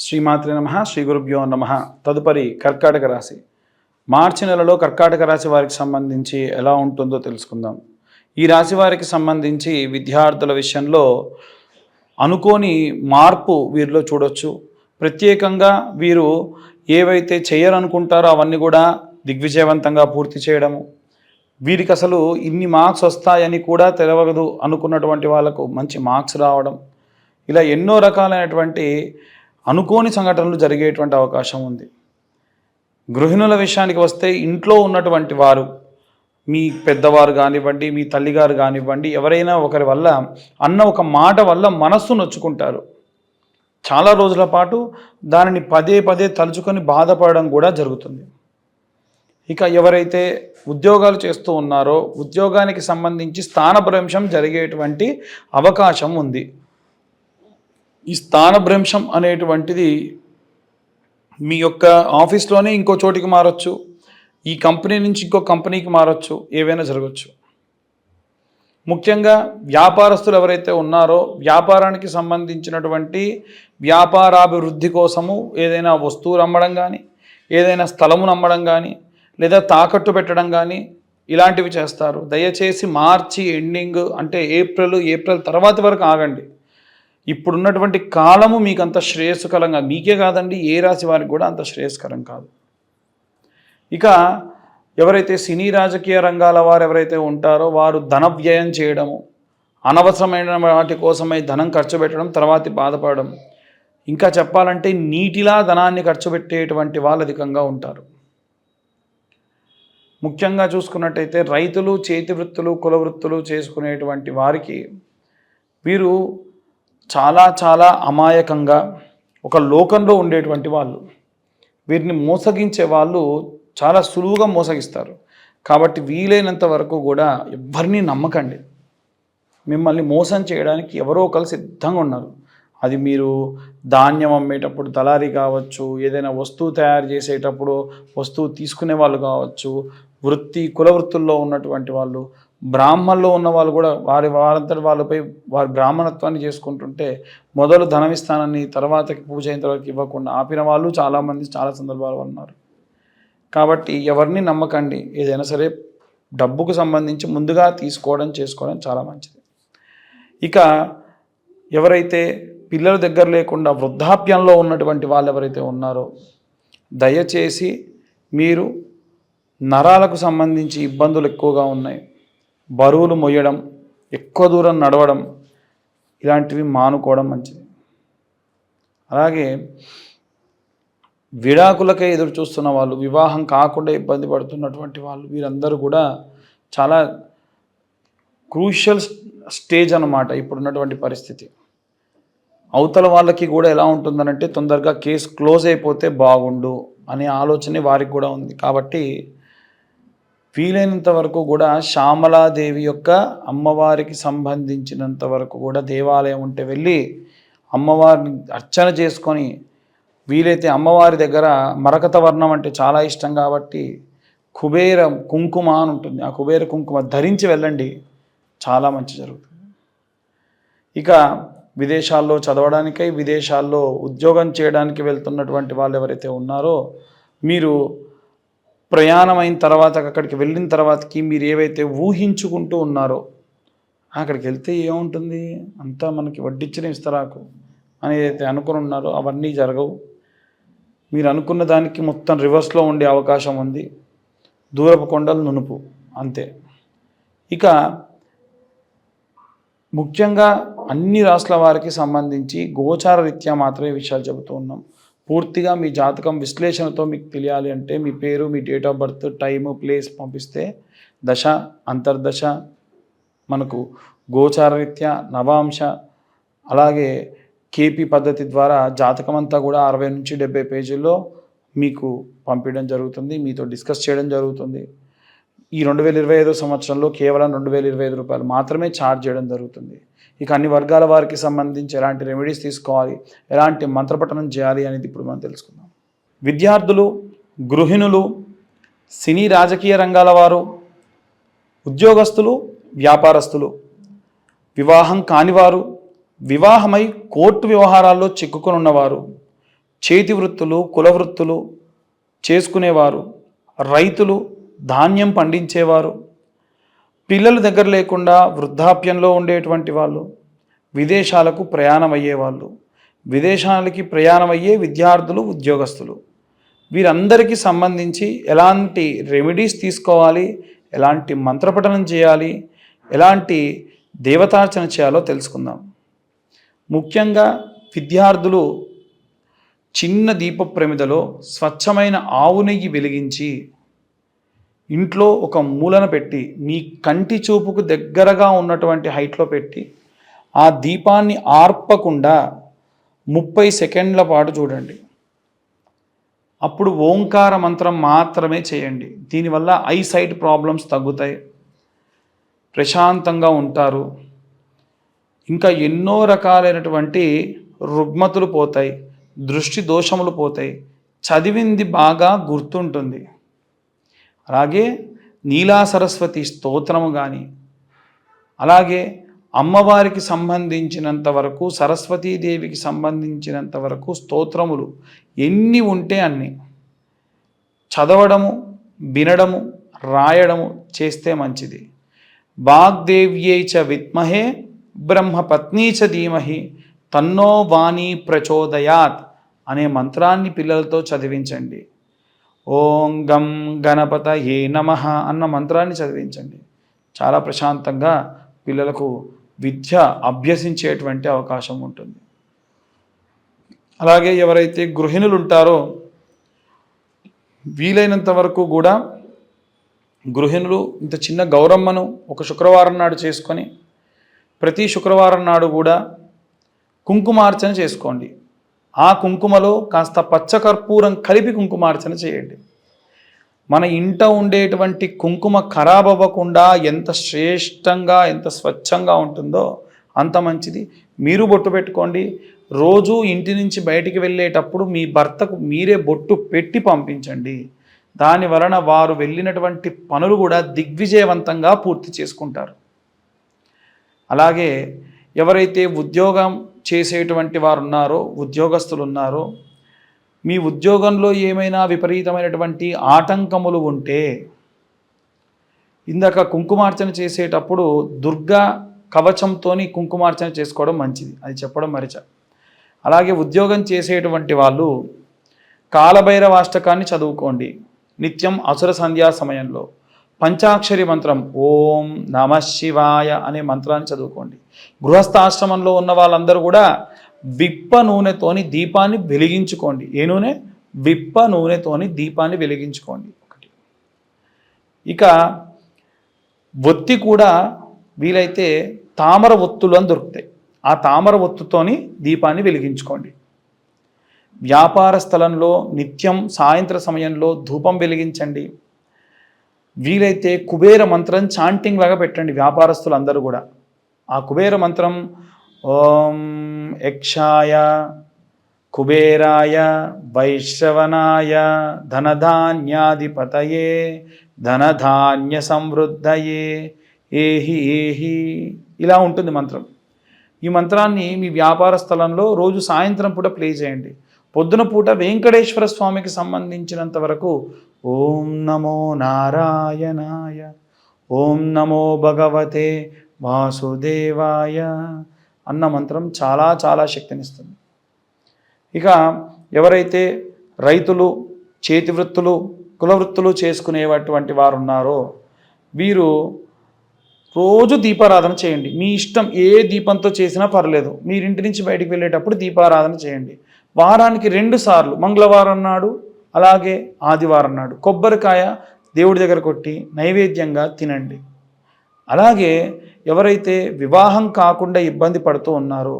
శ్రీమాత్రే నమః, శ్రీ గురుభ్యో నమః. తదుపరి కర్కాటక రాశి. మార్చి నెలలో కర్కాటక రాశి వారికి సంబంధించి ఎలా ఉంటుందో తెలుసుకుందాం. ఈ రాశి వారికి సంబంధించి విద్యార్థుల విషయంలో అనుకోని మార్పు వీరిలో చూడొచ్చు. ప్రత్యేకంగా వీరు ఏవైతే చేయాలనుకుంటారో అవన్నీ కూడా దిగ్విజయవంతంగా పూర్తి చేయడము, వీరికి అసలు ఇన్ని మార్క్స్ వస్తాయని కూడా తెలియదు అనుకున్నటువంటి వాళ్ళకు మంచి మార్క్స్ రావడం, ఇలా ఎన్నో రకాలైనటువంటి అనుకోని సంఘటనలు జరిగేటువంటి అవకాశం ఉంది. గృహిణుల విషయానికి వస్తే ఇంట్లో ఉన్నటువంటి వారు, మీ పెద్దవారు కానివ్వండి, మీ తల్లిగారు కానివ్వండి, ఎవరైనా ఒకరి వల్ల అన్న ఒక మాట వల్ల మనస్సు నొచ్చుకుంటారు. చాలా రోజుల పాటు దానిని పదే పదే తలుచుకొని బాధపడడం కూడా జరుగుతుంది. ఇక ఎవరైతే ఉద్యోగాలు చేస్తూ ఉన్నారో ఉద్యోగానికి సంబంధించి స్థానభ్రంశం జరిగేటువంటి అవకాశం ఉంది. ఈ స్థానభ్రంశం అనేటువంటిది మీ యొక్క ఆఫీస్లోనే ఇంకో చోటికి మారచ్చు, ఈ కంపెనీ నుంచి ఇంకో కంపెనీకి మారచ్చు, ఏవైనా జరగచ్చు. ముఖ్యంగా వ్యాపారస్తులు ఎవరైతే ఉన్నారో వ్యాపారానికి సంబంధించినటువంటి వ్యాపారాభివృద్ధి కోసము ఏదైనా వస్తువులు అమ్మడం కానీ, ఏదైనా స్థలమును అమ్మడం కానీ, లేదా తాకట్టు పెట్టడం కానీ ఇలాంటివి చేస్తారు. దయచేసి మార్చి ఎండింగ్ అంటే ఏప్రిల్ తర్వాత వరకు ఆగండి. ఇప్పుడున్నటువంటి కాలము మీకు అంత శ్రేయస్కరంగా, మీకే కాదండి ఏ రాశి వారికి కూడా అంత శ్రేయస్కరం కాదు. ఇక ఎవరైతే సినీ రాజకీయ రంగాల వారు ఎవరైతే ఉంటారో వారు ధన వ్యయం చేయడము, అనవసరమైన వాటి కోసమై ధనం ఖర్చు పెట్టడం, తర్వాత బాధపడడం, ఇంకా చెప్పాలంటే నీటిలా ధనాన్ని ఖర్చు పెట్టేటువంటి వాళ్ళు అధికంగా ఉంటారు. ముఖ్యంగా చూసుకున్నట్టయితే రైతులు, చేతి వృత్తులు, కుల వృత్తులు చేసుకునేటువంటి వారికి వీరు చాలా అమాయకంగా ఒక లోకంలో ఉండేటువంటి వాళ్ళు. వీరిని మోసగించే వాళ్ళు చాలా సులువుగా మోసగిస్తారు. కాబట్టి వీలైనంత వరకు కూడా ఎవరిని నమ్మకండి. మిమ్మల్ని మోసం చేయడానికి ఎవరో ఒకరు సిద్ధంగా ఉన్నారు. అది మీరు ధాన్యం అమ్మేటప్పుడు దళారీ కావచ్చు, ఏదైనా వస్తువు తయారు చేసేటప్పుడు వస్తువు తీసుకునే వాళ్ళు కావచ్చు, కుల వృత్తుల్లో ఉన్నటువంటి వాళ్ళు, బ్రాహ్మణుల్లో ఉన్న వాళ్ళు కూడా వారంతటి వాళ్ళపై వారి బ్రాహ్మణత్వాన్ని చేసుకుంటుంటే మొదలు ధనం ఇస్తానని తర్వాతకి పూజ అయిన తర్వాత ఇవ్వకుండా ఆపిన వాళ్ళు చాలామంది చాలా సందర్భాలు ఉన్నారు. కాబట్టి ఎవరిని నమ్మకండి. ఏదైనా సరే డబ్బుకు సంబంధించి ముందుగా చేసుకోవడం చాలా మంచిది. ఇక ఎవరైతే పిల్లల దగ్గర లేకుండా వృద్ధాప్యంలో ఉన్నటువంటి వాళ్ళు ఎవరైతే ఉన్నారో దయచేసి మీరు నరాలకు సంబంధించి ఇబ్బందులు ఎక్కువగా ఉన్నాయి, బరువులు మొయ్యడం, ఎక్కువ దూరం నడవడం, ఇలాంటివి మానుకోవడం మంచిది. అలాగే విడాకులకే ఎదురు చూస్తున్న వాళ్ళు, వివాహం కాకుండా ఇబ్బంది పడుతున్నటువంటి వాళ్ళు, వీరందరూ కూడా చాలా క్రూషియల్ స్టేజ్ అన్నమాట ఇప్పుడున్నటువంటి పరిస్థితి. అవతల వాళ్ళకి కూడా ఎలా ఉంటుందనంటే తొందరగా కేసు క్లోజ్ అయిపోతే బాగుండు అనే ఆలోచన వారికి కూడా ఉంది. కాబట్టి వీలైనంత వరకు కూడా శ్యామలాదేవి యొక్క అమ్మవారికి సంబంధించినంత వరకు కూడా దేవాలయం ఉంటే వెళ్ళి అమ్మవారిని అర్చన చేసుకొని, వీలైతే అమ్మవారి దగ్గర మరకత వర్ణం అంటే చాలా ఇష్టం కాబట్టి కుబేర కుంకుమ అని ఉంటుంది, ఆ కుబేర కుంకుమ ధరించి వెళ్ళండి, చాలా మంచి జరుగుతుంది. ఇక విదేశాల్లో చదవడానికై, విదేశాల్లో ఉద్యోగం చేయడానికి వెళ్తున్నటువంటి వాళ్ళు ఎవరైతే ఉన్నారో మీరు ప్రయాణం అయిన తర్వాత అక్కడికి వెళ్ళిన తర్వాతకి మీరు ఏవైతే ఊహించుకుంటూ ఉన్నారో అక్కడికి వెళ్తే ఏముంటుంది, అంతా మనకి వడ్డించిన ఇస్తరాకు అని ఏదైతే అనుకుని ఉన్నారో అవన్నీ జరగవు. మీరు అనుకున్న దానికి మొత్తం రివర్స్లో ఉండే అవకాశం ఉంది. దూరపు కొండలు నునుపు అంతే. ఇక ముఖ్యంగా అన్ని రాష్ట్రాల వారికి సంబంధించి గోచార రీత్యా మాత్రమే విషయాలు చెబుతూ ఉన్నాం. పూర్తిగా మీ జాతకం విశ్లేషణతో మీకు తెలియాలి అంటే మీ పేరు, మీ date of birth, time, place పంపిస్తే దశ, అంతర్దశ, మనకు గోచార రీత్యా, నవాంశ, అలాగే కేపీ పద్ధతి ద్వారా జాతకం అంతా కూడా 60 నుంచి 70 పేజీల్లో మీకు పంపించడం జరుగుతుంది, మీతో డిస్కస్ చేయడం జరుగుతుంది. ఈ 2025 సంవత్సరంలో కేవలం 2025 రూపాయలు మాత్రమే ఛార్జ్ చేయడం జరుగుతుంది. ఇక అన్ని వర్గాల వారికి సంబంధించి ఎలాంటి రెమెడీస్ తీసుకోవాలి, ఎలాంటి మంత్రపఠనం చేయాలి అనేది ఇప్పుడు మనం తెలుసుకుందాం. విద్యార్థులు, గృహిణులు, సినీ రాజకీయ రంగాల వారు, ఉద్యోగస్తులు, వ్యాపారస్తులు, వివాహం కానివారు, వివాహమై కోర్టు వ్యవహారాల్లో చిక్కుకొని ఉన్నవారు, చేతి వృత్తులు, కుల వృత్తులు చేసుకునేవారు, రైతులు, ధాన్యం పండించేవారు, పిల్లలు దగ్గర లేకుండా వృద్ధాప్యంలో ఉండేటువంటి వాళ్ళు, విదేశాలకు ప్రయాణం అయ్యేవాళ్ళు, విదేశాలకి ప్రయాణం అయ్యే విద్యార్థులు, ఉద్యోగస్తులు, వీరందరికీ సంబంధించి ఎలాంటి రెమెడీస్ తీసుకోవాలి, ఎలాంటి మంత్రపఠనం చేయాలి, ఎలాంటి దేవతార్చన చేయాలో తెలుసుకుందాం. ముఖ్యంగా విద్యార్థులు చిన్న దీప ప్రమిదలో స్వచ్ఛమైన ఆవు నెయ్యి వెలిగించి ఇంట్లో ఒక మూలన పెట్టి మీ కంటి చూపుకు దగ్గరగా ఉన్నటువంటి హైట్లో పెట్టి ఆ దీపాన్ని ఆర్పకుండా 30 సెకండ్ల పాటు చూడండి. అప్పుడు ఓంకార మంత్రం మాత్రమే చేయండి. దీనివల్ల ఐసైట్ ప్రాబ్లమ్స్ తగ్గుతాయి, ప్రశాంతంగా ఉంటారు, ఇంకా ఎన్నో రకాలైనటువంటి రుగ్మతులు పోతాయి, దృష్టి దోషములు పోతాయి, చదివింది బాగా గుర్తుంటుంది. అలాగే నీలా సరస్వతి స్తోత్రము కానీ, అలాగే అమ్మవారికి సంబంధించినంత వరకు, సరస్వతీదేవికి సంబంధించినంత వరకు స్తోత్రములు ఎన్ని ఉంటే అన్ని చదవడము, వినడము, రాయడము చేస్తే మంచిది. వాగ్దేవ్యై చ విద్మహే బ్రహ్మపత్నీ చ ధీమహి తన్నో వాణి ప్రచోదయాత్ అనే మంత్రాన్ని పిల్లలతో చదివించండి. ఓం గం గణపతయే నమః అన్న మంత్రాన్ని చదివించండి. చాలా ప్రశాంతంగా పిల్లలకు విద్య అభ్యసించేటువంటి అవకాశం ఉంటుంది. అలాగే ఎవరైతే గృహిణులు ఉంటారో వీలైనంత వరకు కూడా గృహిణులు ఇంత చిన్న గౌరమ్మను ఒక శుక్రవారం నాడు చేసుకొని ప్రతి శుక్రవారం నాడు కూడా కుంకుమార్చన చేసుకోండి. ఆ కుంకుమలో కాస్త పచ్చకర్పూరం కలిపి కుంకుమార్చన చేయండి. మన ఇంట ఉండేటువంటి కుంకుమ ఖరాబ్ అవ్వకుండా ఎంత శ్రేష్టంగా, ఎంత స్వచ్ఛంగా ఉంటుందో అంత మంచిది. మీరు బొట్టు పెట్టుకోండి. రోజు ఇంటి నుంచి బయటికి వెళ్ళేటప్పుడు మీ భర్తకు మీరే బొట్టు పెట్టి పంపించండి. దాని వలన వారు వెళ్ళినటువంటి పనులు కూడా దిగ్విజయవంతంగా పూర్తి చేసుకుంటారు. అలాగే ఎవరైతే ఉద్యోగం చేసేటువంటి వారు ఉన్నారో, ఉద్యోగస్తులు ఉన్నారో, మీ ఉద్యోగంలో ఏమైనా విపరీతమైనటువంటి ఆటంకములు ఉంటే ఇందాక కుంకుమార్చన చేసేటప్పుడు దుర్గా కవచంతో కుంకుమార్చన చేసుకోవడం మంచిది, అది చెప్పడం మరిచా. అలాగే ఉద్యోగం చేసేటువంటి వాళ్ళు కాలభైరవాష్టకాన్ని చదువుకోండి నిత్యం అసుర సంధ్యా సమయంలో. పంచాక్షరి మంత్రం ఓం నమ శివాయ అనే మంత్రాన్ని చదువుకోండి. గృహస్థాశ్రమంలో ఉన్న వాళ్ళందరూ కూడా విప్ప నూనెతోని దీపాన్ని వెలిగించుకోండి. ఏ నూనె? విప్ప నూనెతోని దీపాన్ని వెలిగించుకోండి. ఒకటి. ఇక ఒత్తి కూడా వీలైతే తామర ఒత్తులు అని దొరుకుతాయి, ఆ తామర ఒత్తుతోని దీపాన్ని వెలిగించుకోండి. వ్యాపార స్థలంలో నిత్యం సాయంత్ర సమయంలో ధూపం వెలిగించండి. వీలైతే కుబేర మంత్రం చాంటింగ్ లాగా పెట్టండి వ్యాపారస్తులందరూ కూడా. ఆ కుబేర మంత్రం ఓం యక్షాయ కుబేరాయ వైశ్రవణాయ ధనధాన్యాధిపతయే ధనధాన్య సమృద్ధయే ఏహి ఏహి ఇలా ఉంటుంది మంత్రం. ఈ మంత్రాన్ని మీ వ్యాపార స్థలంలో రోజు సాయంత్రం పూట ప్లే చేయండి. పొద్దున పూట వెంకటేశ్వర స్వామికి సంబంధించినంత వరకు ఓం నమో నారాయణాయ ఓం నమో భగవతే వాసుదేవాయ అన్న మంత్రం చాలా చాలా శక్తినిస్తుంది. ఇక ఎవరైతే రైతులు, చేతి వృత్తులు, కుల వృత్తులు చేసుకునేటువంటి వారు ఉన్నారో వీరు రోజు దీపారాధన చేయండి. మీ ఇష్టం ఏ దీపంతో చేసినా పర్లేదు. మీరింటి నుంచి బయటికి వెళ్ళేటప్పుడు దీపారాధన చేయండి. వారానికి 2 సార్లు, మంగళవారం నాడు అలాగే ఆదివారం నాడు కొబ్బరికాయ దేవుడి దగ్గర కొట్టి నైవేద్యంగా తినండి. అలాగే ఎవరైతే వివాహం కాకుండా ఇబ్బంది పడుతూ ఉన్నారో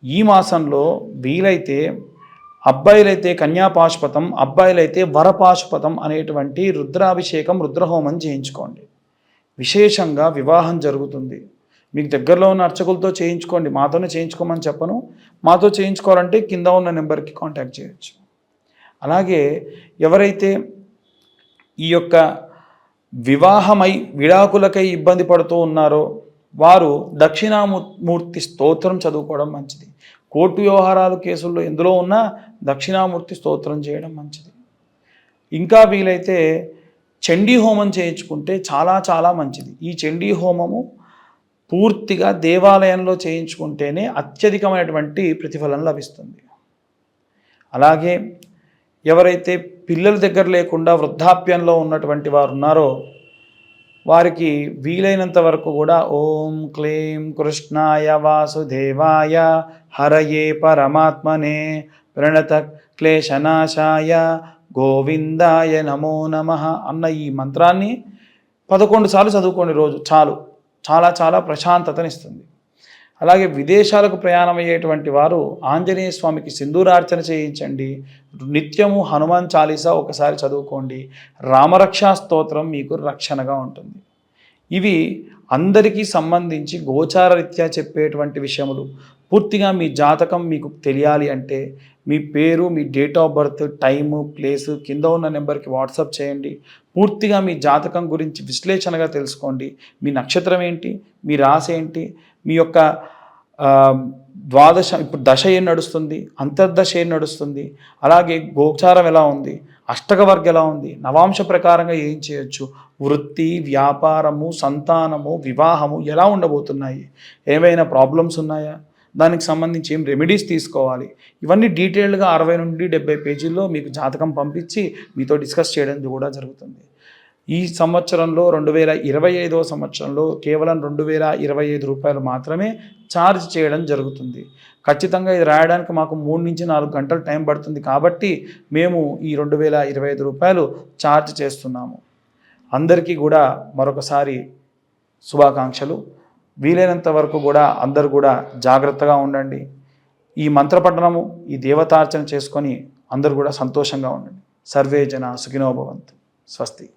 ఈ మాసంలో వీలైతే అబ్బాయిలైతే కన్యాపాశుపతం, అబ్బాయిలైతే వరపాశుపతం అనేటువంటి రుద్రాభిషేకం, రుద్రహోమం చేయించుకోండి. విశేషంగా వివాహం జరుగుతుంది. మీకు దగ్గరలో ఉన్న అర్చకులతో చేయించుకోండి, మాతోనే చేయించుకోమని చెప్పను. మాతో చేయించుకోవాలంటే కింద ఉన్న నెంబర్కి కాంటాక్ట్ చేయొచ్చు. అలాగే ఎవరైతే ఈ యొక్క వివాహమై విడాకులకై ఇబ్బంది పడుతూ ఉన్నారో వారు దక్షిణామూర్తి స్తోత్రం చదువుకోవడం మంచిది. కోర్టు వ్యవహారాలు కేసుల్లో ఎందులో ఉన్నా దక్షిణామూర్తి స్తోత్రం చేయడం మంచిది. ఇంకా వీలైతే చండీ హోమం చేయించుకుంటే చాలా చాలా మంచిది. ఈ చండీ హోమము పూర్తిగా దేవాలయంలో చేయించుకుంటేనే అత్యధికమైనటువంటి ప్రతిఫలం లభిస్తుంది. అలాగే ఎవరైతే పిల్లల దగ్గర లేకుండా వృద్ధాప్యంలో ఉన్నటువంటి వారు ఉన్నారో వారికి వీలైనంత వరకు కూడా ఓం క్లీం కృష్ణాయ వాసుదేవాయ హరయే పరమాత్మనే ప్రణత క్లేశనాశాయ గోవిందాయ నమో నమః అన్న ఈ మంత్రాన్ని 11 సార్లు చదువుకోండి రోజు. చాలు, చాలా చాలా ప్రశాంతతనిస్తుంది. అలాగే విదేశాలకు ప్రయాణం అయ్యేటువంటి వారు ఆంజనేయ స్వామికి సింధూరార్చన చేయించండి. నిత్యము హనుమాన్ చాలీసా ఒకసారి చదువుకోండి. రామరక్షా స్తోత్రం మీకు రక్షణగా ఉంటుంది. ఇవి అందరికీ సంబంధించి గోచార రీత్యా చెప్పేటువంటి విషయములు. పూర్తిగా మీ జాతకం మీకు తెలియాలి అంటే మీ పేరు, మీ date of birth, time, place కింద ఉన్న నెంబర్కి వాట్సాప్ చేయండి. పూర్తిగా మీ జాతకం గురించి విశ్లేషణగా తెలుసుకోండి. మీ నక్షత్రం ఏంటి, మీ రాశి ఏంటి, మీ యొక్క ద్వాదశ ఇప్పుడు దశ ఏం నడుస్తుంది, అంతర్దశ ఏం నడుస్తుంది, అలాగే గోచారం ఎలా ఉంది, అష్టక వర్గం ఎలా ఉంది, నవాంశ ప్రకారంగా ఏం చేయొచ్చు, వృత్తి, వ్యాపారము, సంతానము, వివాహము ఎలా ఉండబోతున్నాయి, ఏమైనా ప్రాబ్లమ్స్ ఉన్నాయా, దానికి సంబంధించి ఏం రెమెడీస్ తీసుకోవాలి, ఇవన్నీ డీటెయిల్డ్గా 60 నుండి 70 పేజీల్లో మీకు జాతకం పంపించి మీతో డిస్కస్ చేయడం కూడా జరుగుతుంది. ఈ సంవత్సరంలో 2025వ సంవత్సరంలో కేవలం 2025 రూపాయలు మాత్రమే ఛార్జ్ చేయడం జరుగుతుంది. ఖచ్చితంగా ఇది రాయడానికి మాకు 3 నుంచి 4 గంటలు టైం పడుతుంది కాబట్టి మేము ఈ 2025 రూపాయలు ఛార్జ్ చేస్తున్నాము. అందరికీ కూడా మరొకసారి శుభాకాంక్షలు. వీలైనంత వరకు కూడా అందరూ కూడా జాగ్రత్తగా ఉండండి. ఈ మంత్రపఠనము, ఈ దేవతార్చన చేసుకొని అందరూ కూడా సంతోషంగా ఉండండి. సర్వే జన సుఖినో భవంతు. స్వస్తి.